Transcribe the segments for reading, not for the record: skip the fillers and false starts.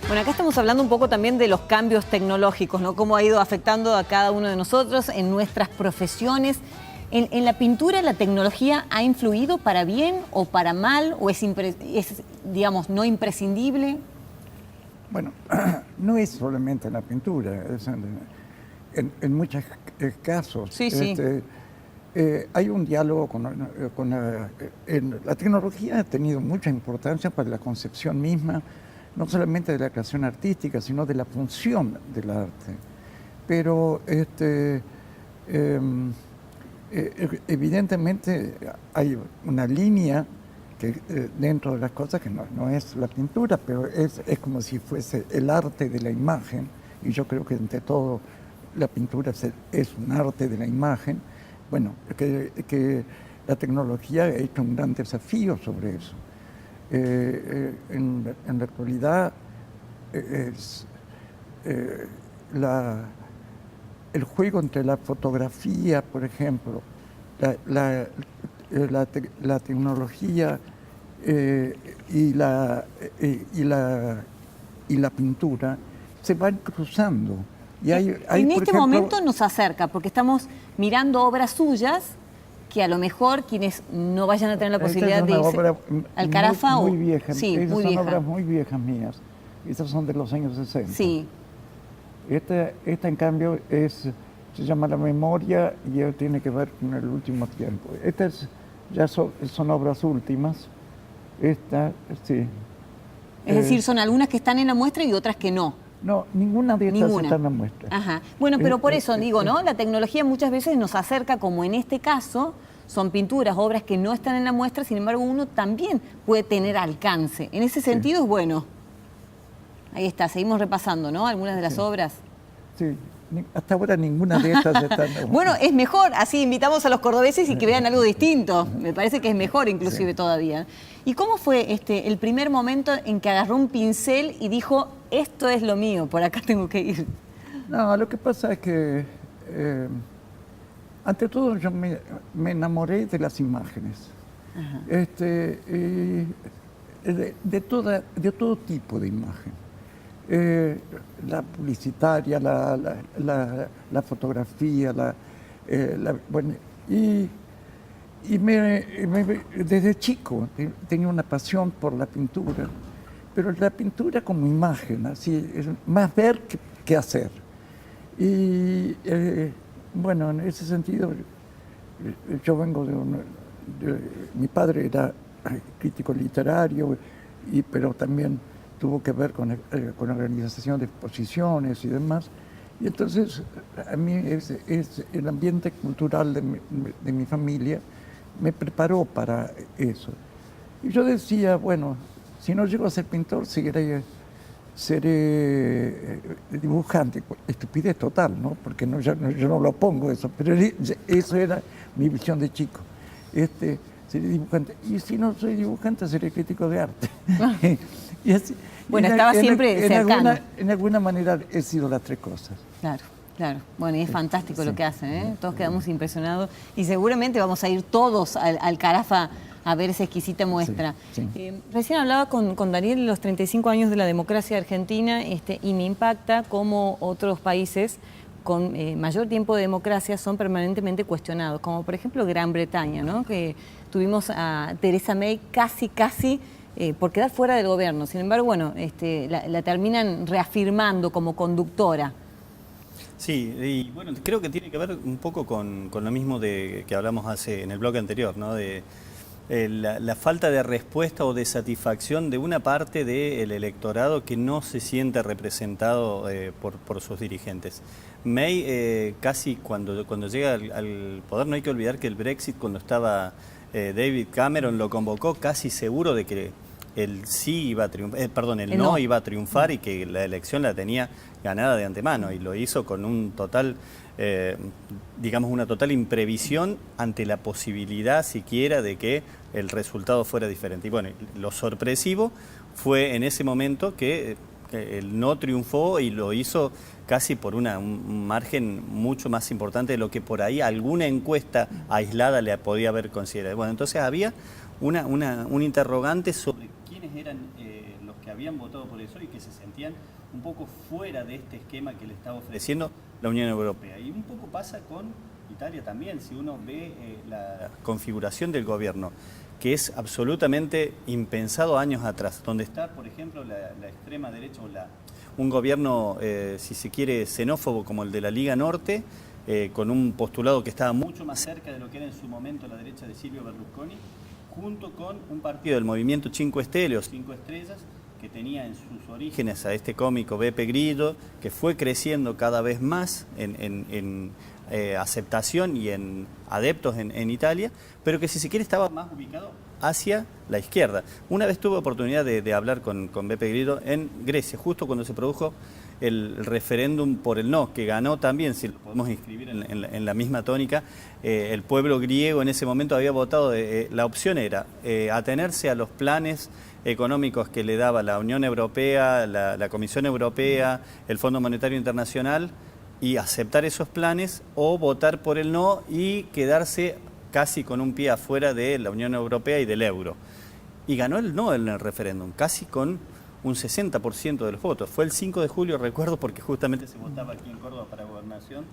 Bueno, acá estamos hablando un poco también de los cambios tecnológicos, ¿no? Cómo ha ido afectando a cada uno de nosotros en nuestras profesiones. ¿En la pintura la tecnología ha influido para bien o para mal? ¿O es digamos, no imprescindible? Bueno, no es solamente en la pintura, es en muchos casos. Sí, sí. Hay un diálogo con la tecnología ha tenido mucha importancia para la concepción misma, no solamente de la creación artística, sino de la función del arte. Pero evidentemente hay una línea que dentro de las cosas que no es la pintura, pero es como si fuese el arte de la imagen, y yo creo que entre todo la pintura es un arte de la imagen. Bueno, que la tecnología ha hecho un gran desafío sobre eso. En la actualidad el juego entre la fotografía, por ejemplo, la tecnología y la pintura se van cruzando. Y en este momento nos acerca, porque estamos mirando obras suyas que a lo mejor quienes no vayan a tener la posibilidad de irse al Carafa muy vieja. Sí, esas muy son vieja. obras muy viejas mías. Estas son de los años 60. Sí. Esta en cambio se llama La Memoria y tiene que ver con el último tiempo. Estas ya son obras últimas. Esta, sí. Es decir, son algunas que están en la muestra y otras que no. No, ninguna de estas está en la muestra. Ajá. Bueno, pero por eso digo, ¿no? La tecnología muchas veces nos acerca, como en este caso, son pinturas, obras que no están en la muestra, sin embargo uno también puede tener alcance. En ese sentido es bueno. Ahí está, seguimos repasando, ¿no? Algunas de las obras. Sí, hasta ahora ninguna de estas está en la muestra. Bueno, es mejor, así invitamos a los cordobeses y que vean algo distinto. Me parece que es mejor inclusive todavía. ¿Y cómo fue el primer momento en que agarró un pincel y dijo, esto es lo mío, por acá tengo que ir? No, lo que pasa es que, ante todo, yo me enamoré de las imágenes. Ajá. De todo tipo de imagen. La publicitaria, la fotografía, bueno, y desde chico tenía una pasión por la pintura, pero la pintura como imagen, así, es más ver que hacer. Y bueno, en ese sentido, yo vengo mi padre era crítico literario, pero también tuvo que ver con la organización de exposiciones y demás. Y entonces, a mí es el ambiente cultural de mi familia me preparó para eso. Y yo decía, bueno, si no llego a ser pintor, seré dibujante. Estupidez total, ¿no? Porque yo no lo pongo eso, pero eso era mi visión de chico. Seré dibujante. Y si no soy dibujante, seré crítico de arte. Y así, bueno, estaba siempre cercano. En alguna manera he sido las tres cosas. Claro, claro. Bueno, y es fantástico lo que hacen, ¿eh? Todos quedamos impresionados y seguramente vamos a ir todos al Carafa a ver esa exquisita muestra. Sí, sí. Recién hablaba con Daniel de los 35 años de la democracia argentina y me impacta cómo otros países con mayor tiempo de democracia son permanentemente cuestionados, como por ejemplo Gran Bretaña, ¿no? Que tuvimos a Theresa May casi por quedar fuera del gobierno. Sin embargo, bueno, la terminan reafirmando como conductora. Sí, y bueno, creo que tiene que ver un poco con lo mismo que hablamos en el bloque anterior, ¿no? De la falta de respuesta o de satisfacción de una parte del electorado que no se siente representado por sus dirigentes. May, casi cuando llega al poder, no hay que olvidar que el Brexit, cuando estaba David Cameron, lo convocó casi seguro de que el sí iba a triunfar, el no iba a triunfar y que la elección la tenía ganada de antemano, y lo hizo con un total, digamos, una total imprevisión ante la posibilidad siquiera de que el resultado fuera diferente. Y bueno, lo sorpresivo fue en ese momento que el no triunfó y lo hizo casi por un margen mucho más importante de lo que por ahí alguna encuesta aislada le podía haber considerado. Bueno, entonces había un interrogante sobre quiénes eran los que habían votado por eso y que se sentían un poco fuera de este esquema que le estaba ofreciendo la Unión Europea. Y un poco pasa con Italia también, si uno ve la configuración del gobierno, que es absolutamente impensado años atrás, donde está, por ejemplo, la extrema derecha o un gobierno, si se quiere, xenófobo como el de la Liga Norte, con un postulado que estaba mucho más cerca de lo que era en su momento la derecha de Silvio Berlusconi, junto con un partido del movimiento Cinque Stelle o Cinco Estrellas, que tenía en sus orígenes a este cómico Beppe Grillo, que fue creciendo cada vez más en aceptación y en adeptos en Italia, pero que si se quiere estaba más ubicado hacia la izquierda. Una vez tuve oportunidad de hablar con Beppe Grillo en Grecia, justo cuando se produjo el referéndum por el no, que ganó también, si lo podemos inscribir en la misma tónica, el pueblo griego en ese momento había votado, la opción era atenerse a los planes económicos que le daba la Unión Europea, la Comisión Europea, el Fondo Monetario Internacional, y aceptar esos planes, o votar por el no y quedarse casi con un pie afuera de la Unión Europea y del euro. Y ganó el no en el referéndum, casi con un 60% de los votos. Fue el 5 de julio, recuerdo, porque justamente se votaba aquí en Córdoba para gobernación,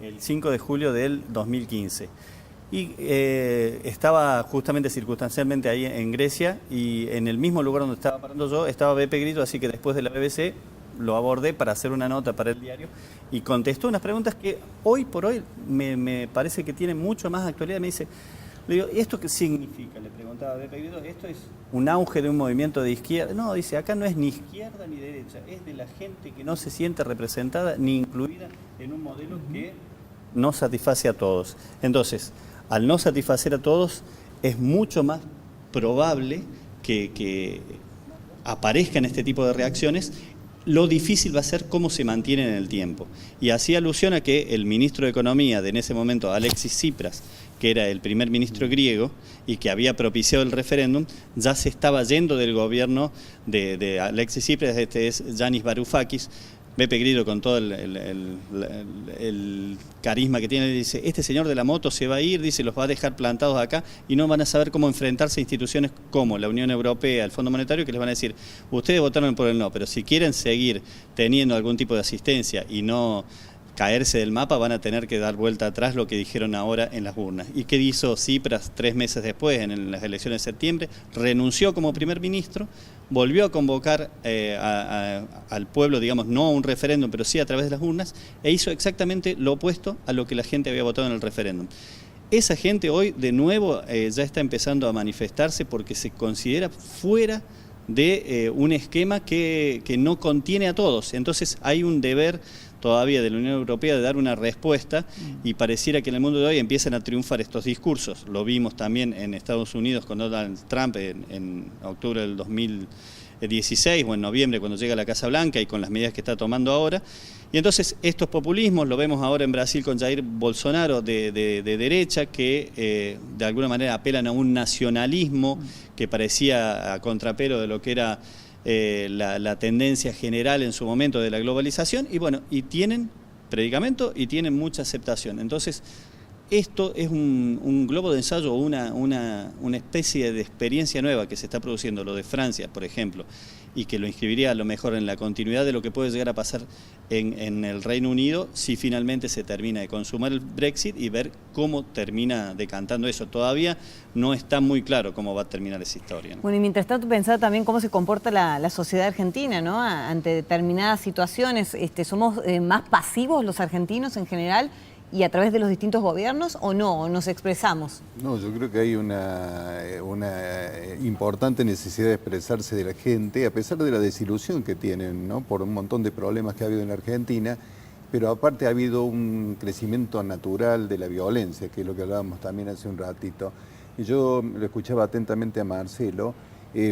el 5 de julio del 2015. Y estaba justamente circunstancialmente ahí en Grecia, y en el mismo lugar donde estaba parando yo estaba Beppe Grillo, así que después de la BBC lo abordé para hacer una nota para el diario y contestó unas preguntas que hoy por hoy me parece que tienen mucho más actualidad. Me dice, le digo, ¿esto qué significa? Le preguntaba a Beppe Grillo, ¿esto es un auge de un movimiento de izquierda? No, dice, acá no es ni izquierda ni derecha, es de la gente que no se siente representada ni incluida en un modelo que no satisface a todos. Entonces, al no satisfacer a todos, es mucho más probable que aparezcan este tipo de reacciones. Lo difícil va a ser cómo se mantienen en el tiempo. Y hacía alusión a que el ministro de Economía de en ese momento, Alexis Tsipras, que era el primer ministro griego y que había propiciado el referéndum, ya se estaba yendo del gobierno de Alexis Tsipras. Este es Yanis Varoufakis. Beppe Grillo, con todo el carisma que tiene, dice, este señor de la moto se va a ir, dice, los va a dejar plantados acá y no van a saber cómo enfrentarse a instituciones como la Unión Europea, el Fondo Monetario, que les van a decir, ustedes votaron por el no, pero si quieren seguir teniendo algún tipo de asistencia y no caerse del mapa, van a tener que dar vuelta atrás lo que dijeron ahora en las urnas. ¿Y qué hizo Tsipras 3 meses después, en las elecciones de septiembre? Renunció como primer ministro, volvió a convocar al pueblo, digamos, no a un referéndum, pero sí a través de las urnas, e hizo exactamente lo opuesto a lo que la gente había votado en el referéndum. Esa gente hoy, de nuevo, ya está empezando a manifestarse porque se considera fuera de un esquema que no contiene a todos. Entonces hay un deber todavía de la Unión Europea de dar una respuesta, y pareciera que en el mundo de hoy empiezan a triunfar estos discursos. Lo vimos también en Estados Unidos con Donald Trump en octubre del 2016 o en noviembre cuando llega a la Casa Blanca y con las medidas que está tomando ahora. Y entonces estos populismos, lo vemos ahora en Brasil con Jair Bolsonaro de derecha, que de alguna manera apelan a un nacionalismo que parecía a contrapelo de lo que era la tendencia general en su momento de la globalización, y bueno, y tienen predicamento y tienen mucha aceptación. Entonces, esto es un globo de ensayo, una especie de experiencia nueva que se está produciendo, lo de Francia, por ejemplo, y que lo inscribiría a lo mejor en la continuidad de lo que puede llegar a pasar en el Reino Unido si finalmente se termina de consumar el Brexit, y ver cómo termina decantando eso. Todavía no está muy claro cómo va a terminar esa historia, ¿no? Bueno, y mientras tanto pensar también cómo se comporta la sociedad argentina, ¿no? Ante determinadas situaciones. ¿Somos más pasivos los argentinos en general y a través de los distintos gobiernos, o no? ¿O nos expresamos? No, yo creo que hay una importante necesidad de expresarse de la gente, a pesar de la desilusión que tienen, ¿no?, por un montón de problemas que ha habido en la Argentina, pero aparte ha habido un crecimiento natural de la violencia, que es lo que hablábamos también hace un ratito. Y yo lo escuchaba atentamente a Marcelo.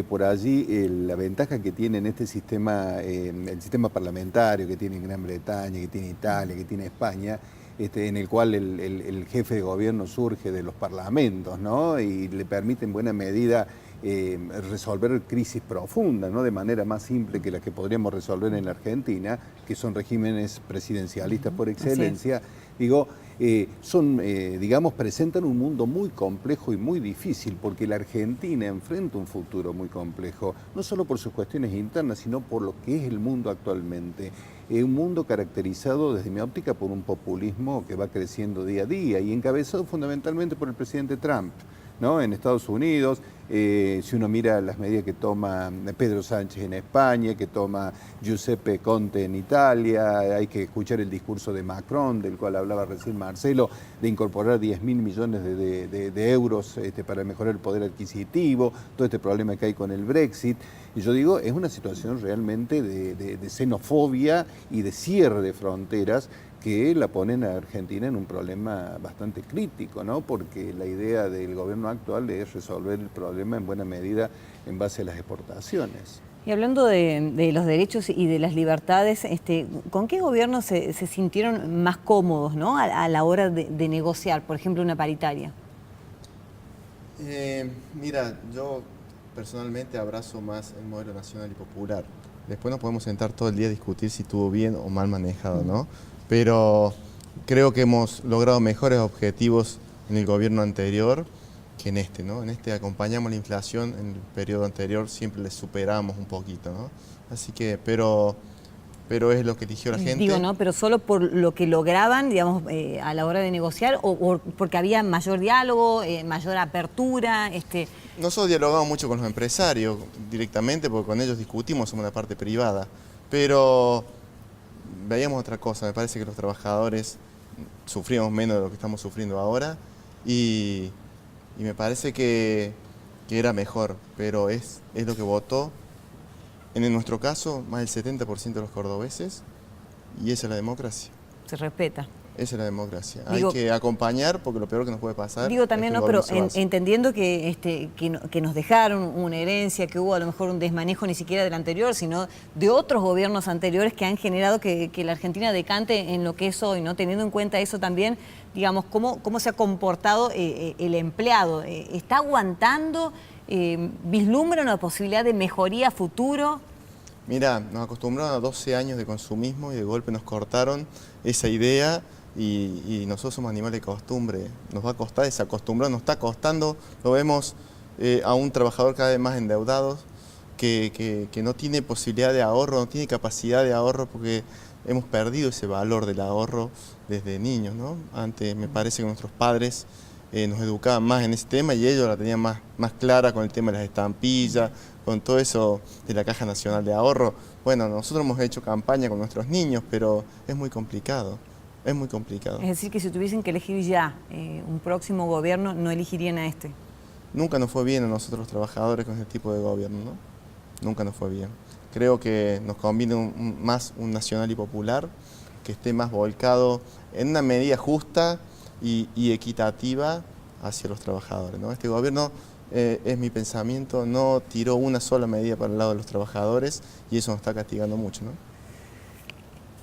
Por allí la ventaja que tiene en este sistema, el sistema parlamentario que tiene Gran Bretaña, que tiene Italia, que tiene España, en el cual el jefe de gobierno surge de los parlamentos, ¿no?, y le permite en buena medida resolver crisis profundas, ¿no? De manera más simple que la que podríamos resolver en la Argentina, que son regímenes presidencialistas por excelencia. Digo, digamos, presentan un mundo muy complejo y muy difícil, porque la Argentina enfrenta un futuro muy complejo, no solo por sus cuestiones internas, sino por lo que es el mundo actualmente. Un mundo caracterizado, desde mi óptica, por un populismo que va creciendo día a día y encabezado fundamentalmente por el presidente Trump, ¿no? En Estados Unidos, si uno mira las medidas que toma Pedro Sánchez en España, que toma Giuseppe Conte en Italia, hay que escuchar el discurso de Macron, del cual hablaba recién Marcelo, de incorporar 10.000 millones de euros para mejorar el poder adquisitivo, todo este problema que hay con el Brexit. Y yo digo, es una situación realmente de xenofobia y de cierre de fronteras que la ponen a Argentina en un problema bastante crítico, ¿no? Porque la idea del gobierno actual es resolver el problema en buena medida en base a las exportaciones. Y hablando de los derechos y de las libertades, ¿con qué gobierno se sintieron más cómodos, ¿no? a la hora de negociar, por ejemplo, una paritaria? Mira, yo personalmente abrazo más el modelo nacional y popular. Después nos podemos sentar todo el día a discutir si estuvo bien o mal manejado, ¿no? Pero creo que hemos logrado mejores objetivos en el gobierno anterior que en este, ¿no? En este acompañamos la inflación, en el periodo anterior siempre le superamos un poquito, ¿no? Así que, pero es lo que eligió la gente. Digo, ¿no? Pero solo por lo que lograban, digamos, a la hora de negociar, o porque había mayor diálogo, mayor apertura. Nosotros dialogamos mucho con los empresarios directamente, porque con ellos discutimos, somos una parte privada, pero veíamos otra cosa. Me parece que los trabajadores sufríamos menos de lo que estamos sufriendo ahora y me parece que era mejor, pero es lo que votó. En nuestro caso, más del 70% de los cordobeses, y esa es la democracia. Se respeta. Esa es la democracia. Hay que acompañar, porque lo peor que nos puede pasar... Digo también, no, pero entendiendo que nos dejaron una herencia, que hubo a lo mejor un desmanejo ni siquiera del anterior, sino de otros gobiernos anteriores que han generado que la Argentina decante en lo que es hoy, ¿no? Teniendo en cuenta eso también, digamos, cómo se ha comportado el empleado. ¿Está aguantando? ¿Vislumbra una posibilidad de mejoría a futuro? Mira, nos acostumbraron a 12 años de consumismo y de golpe nos cortaron esa idea y nosotros somos animales de costumbre. Nos va a costar desacostumbrar, nos está costando, lo vemos a un trabajador cada vez más endeudado que no tiene posibilidad de ahorro, no tiene capacidad de ahorro porque hemos perdido ese valor del ahorro desde niños, ¿no? Antes me parece que nuestros padres nos educaban más en ese tema y ellos la tenían más clara con el tema de las estampillas, con todo eso de la Caja Nacional de Ahorro. Bueno, nosotros hemos hecho campaña con nuestros niños, pero es muy complicado, es muy complicado. Es decir, que si tuviesen que elegir ya un próximo gobierno, no elegirían a este. Nunca nos fue bien a nosotros los trabajadores con este tipo de gobierno, ¿no? Nunca nos fue bien. Creo que nos conviene más un nacional y popular, que esté más volcado en una medida justa y equitativa hacia los trabajadores, ¿no? Este gobierno, es mi pensamiento, no tiró una sola medida para el lado de los trabajadores y eso nos está castigando mucho, ¿no?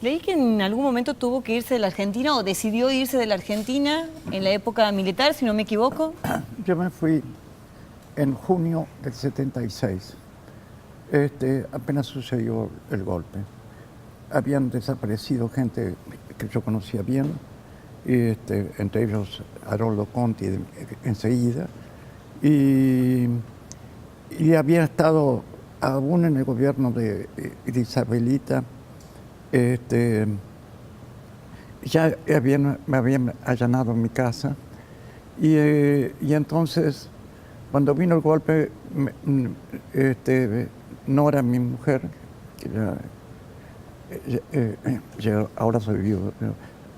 Leí que en algún momento tuvo que irse de la Argentina o decidió irse de la Argentina en la época militar, si no me equivoco. Yo me fui en junio del 76. Apenas sucedió el golpe. Habían desaparecido gente que yo conocía bien, entre ellos Haroldo Conti enseguida, y había estado aún en el gobierno de Isabelita. Ya me habían allanado mi casa y entonces cuando vino el golpe Nora, mi mujer, que ya ahora soy viudo,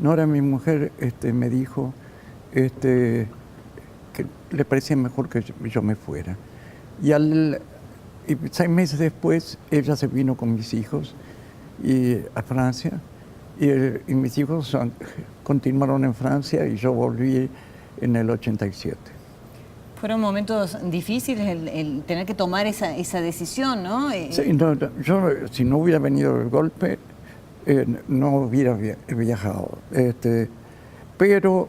Nora, mi mujer, me dijo que le parecía mejor que yo me fuera. Y 6 meses después ella se vino con mis hijos a Francia y mis hijos continuaron en Francia y yo volví en el 87. Fueron momentos difíciles el tener que tomar esa decisión, ¿no? Sí, no, yo si no hubiera venido el golpe no hubiera viajado. Pero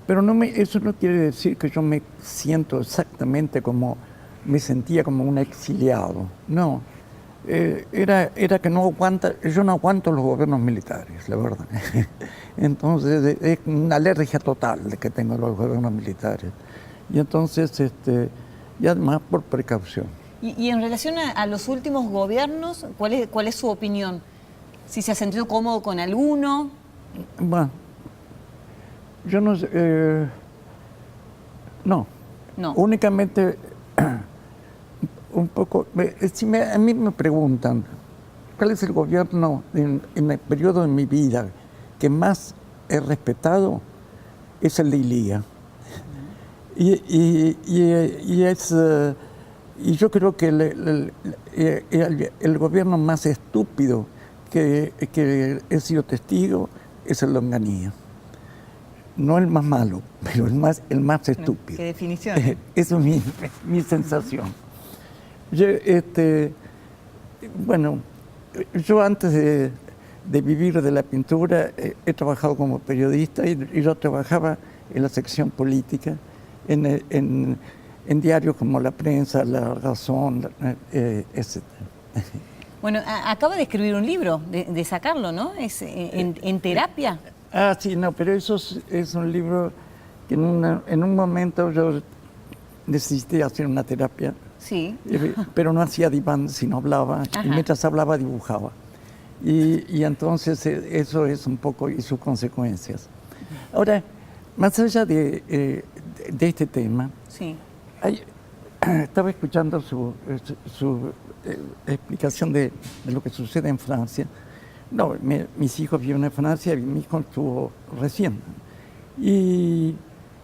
Pero eso no quiere decir que yo me siento exactamente como me sentía como un exiliado. No, era que yo no aguanto los gobiernos militares, la verdad. Entonces es una alergia total de que tengo a los gobiernos militares. Y entonces, y además por precaución. Y en relación a los últimos gobiernos, ¿cuál es su opinión? ¿Si se ha sentido cómodo con alguno? Bueno, yo no sé, no. Únicamente un poco, a mí me preguntan, ¿cuál es el gobierno en el periodo de mi vida que más he respetado? Es el de Ilía. Y yo creo que el gobierno más estúpido que he sido testigo es el de Onganía. No el más malo, pero el más estúpido. ¿Qué definición? Eso es mi sensación. Bueno, yo antes de vivir de la pintura he trabajado como periodista y yo trabajaba en la sección política, en diarios como La Prensa, La Razón, etc. Bueno, acaba de escribir un libro, de sacarlo, ¿no? Es en terapia. Sí, no, pero eso es un libro que en un momento yo necesité hacer una terapia. Sí. Pero no hacía diván, sino hablaba. Ajá. Y mientras hablaba, dibujaba. Y entonces eso es un poco, y sus consecuencias. Ahora, más allá de este tema, sí. Estaba escuchando su explicación de lo que sucede en Francia. No, mis hijos viven en Francia y mi hijo estuvo recién. Y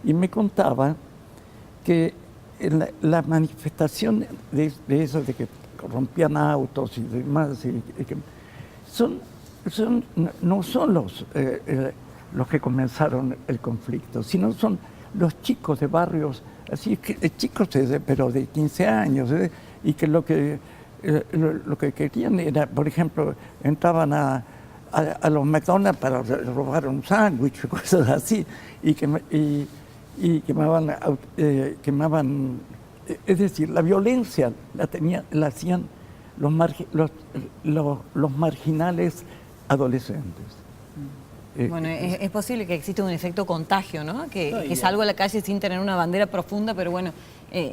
me contaba que la manifestación de eso, de que rompían autos y demás, no son los que comenzaron el conflicto, sino son los chicos de barrios, así chicos pero de 15 años, y que lo que querían era, por ejemplo, entraban a los McDonald's para robar un sándwich, cosas así, y quemaban, es decir, la violencia la hacían los marginales adolescentes. Bueno, es posible que exista un efecto contagio, ¿no? Que salgo a la calle sin tener una bandera profunda, pero bueno,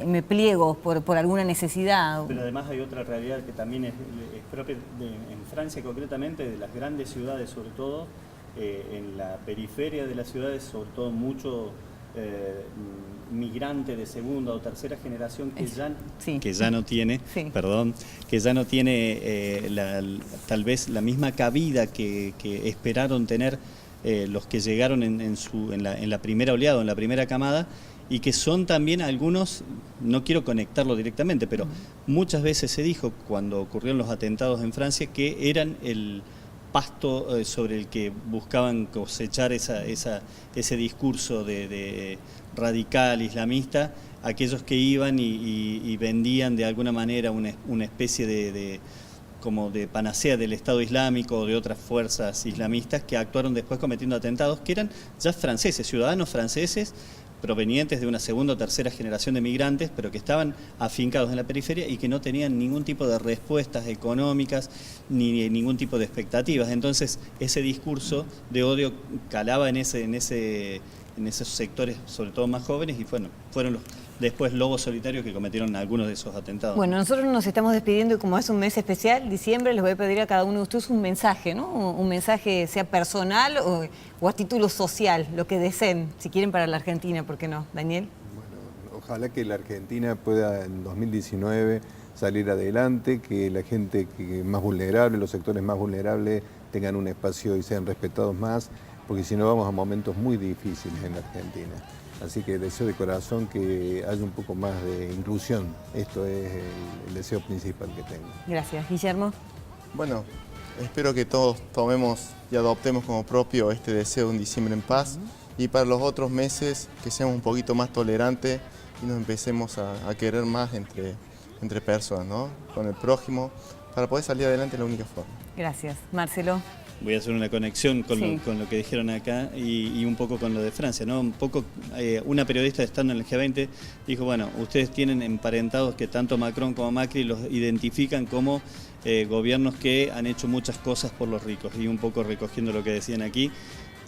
me pliego por alguna necesidad. Pero además hay otra realidad que también es propia en Francia, concretamente de las grandes ciudades, sobre todo en la periferia de las ciudades, sobre todo mucho migrante de segunda o tercera generación que ya no tiene, tal vez la misma cabida que esperaron tener los que llegaron en la primera oleada, en la primera camada, y que son también algunos, no quiero conectarlo directamente, pero muchas veces se dijo cuando ocurrieron los atentados en Francia que eran el pasto sobre el que buscaban cosechar ese discurso de radical islamista, aquellos que iban y vendían de alguna manera una especie como de panacea del Estado Islámico o de otras fuerzas islamistas que actuaron después cometiendo atentados, que eran ya franceses, ciudadanos franceses, provenientes de una segunda o tercera generación de migrantes, pero que estaban afincados en la periferia y que no tenían ningún tipo de respuestas económicas ni ningún tipo de expectativas. Entonces, ese discurso de odio calaba en esos sectores, sobre todo más jóvenes, y fueron después lobos solitarios que cometieron algunos de esos atentados. Bueno, nosotros nos estamos despidiendo y como es un mes especial, diciembre, les voy a pedir a cada uno de ustedes un mensaje, ¿no? Un mensaje sea personal o a título social, lo que deseen, si quieren para la Argentina, ¿por qué no? Daniel. Bueno, ojalá que la Argentina pueda en 2019 salir adelante, que la gente que más vulnerable, los sectores más vulnerables tengan un espacio y sean respetados más, porque si no vamos a momentos muy difíciles en la Argentina. Así que deseo de corazón que haya un poco más de inclusión. Esto es el deseo principal que tengo. Gracias. Guillermo. Bueno, espero que todos tomemos y adoptemos como propio este deseo de un diciembre en paz y para los otros meses que seamos un poquito más tolerantes y nos empecemos a querer más entre personas, ¿no? Con el prójimo, para poder salir adelante es la única forma. Gracias. Marcelo. voy a hacer una conexión con, Sí. con lo que dijeron acá y un poco con lo de Francia, ¿no? Un poco, una periodista estando en el G20 dijo, bueno, ustedes tienen emparentados que tanto Macron como Macri los identifican como gobiernos que han hecho muchas cosas por los ricos, y un poco recogiendo lo que decían aquí,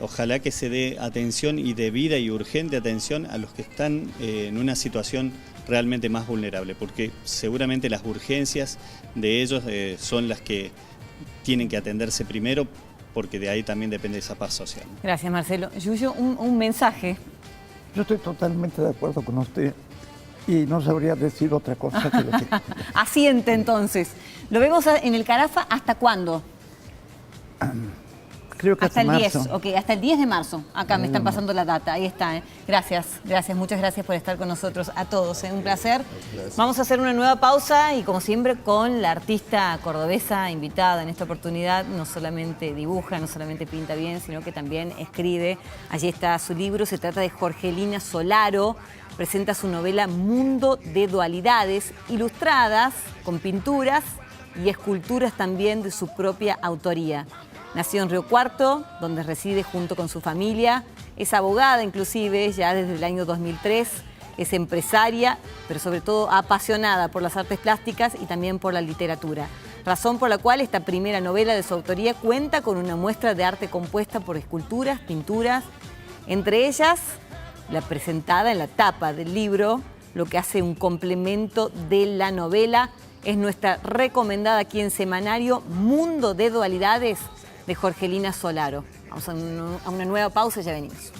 ojalá que se dé atención y debida y urgente atención a los que están en una situación realmente más vulnerable, porque seguramente las urgencias de ellos son las que tienen que atenderse primero, porque de ahí también depende esa paz social. Gracias, Marcelo. Yuyo, un mensaje. Yo estoy totalmente de acuerdo con usted y no sabría decir otra cosa que lo que... Asiente entonces. Lo vemos en el Carafa, ¿hasta cuándo? Creo que Hasta el 10, marzo. ok, hasta el 10 de marzo. Acá me están pasando la data, ahí está. Gracias, muchas gracias por estar con nosotros a todos, un placer. Vamos a hacer una nueva pausa y como siempre con la artista cordobesa invitada en esta oportunidad, no solamente dibuja, no solamente pinta bien, sino que también escribe. Allí está su libro, se trata de Jorgelina Solaro, presenta su novela Mundo de Dualidades, ilustradas con pinturas y esculturas también de su propia autoría. Nació en Río Cuarto, donde reside junto con su familia. Es abogada inclusive ya desde el año 2003. Es empresaria, pero sobre todo apasionada por las artes plásticas y también por la literatura. Razón por la cual esta primera novela de su autoría cuenta con una muestra de arte compuesta por esculturas, pinturas, entre ellas la presentada en la tapa del libro, lo que hace un complemento de la novela. Es nuestra recomendada aquí en Semanario, Mundo de Dualidades, de Jorgelina Solaro. Vamos a una nueva pausa y ya venimos.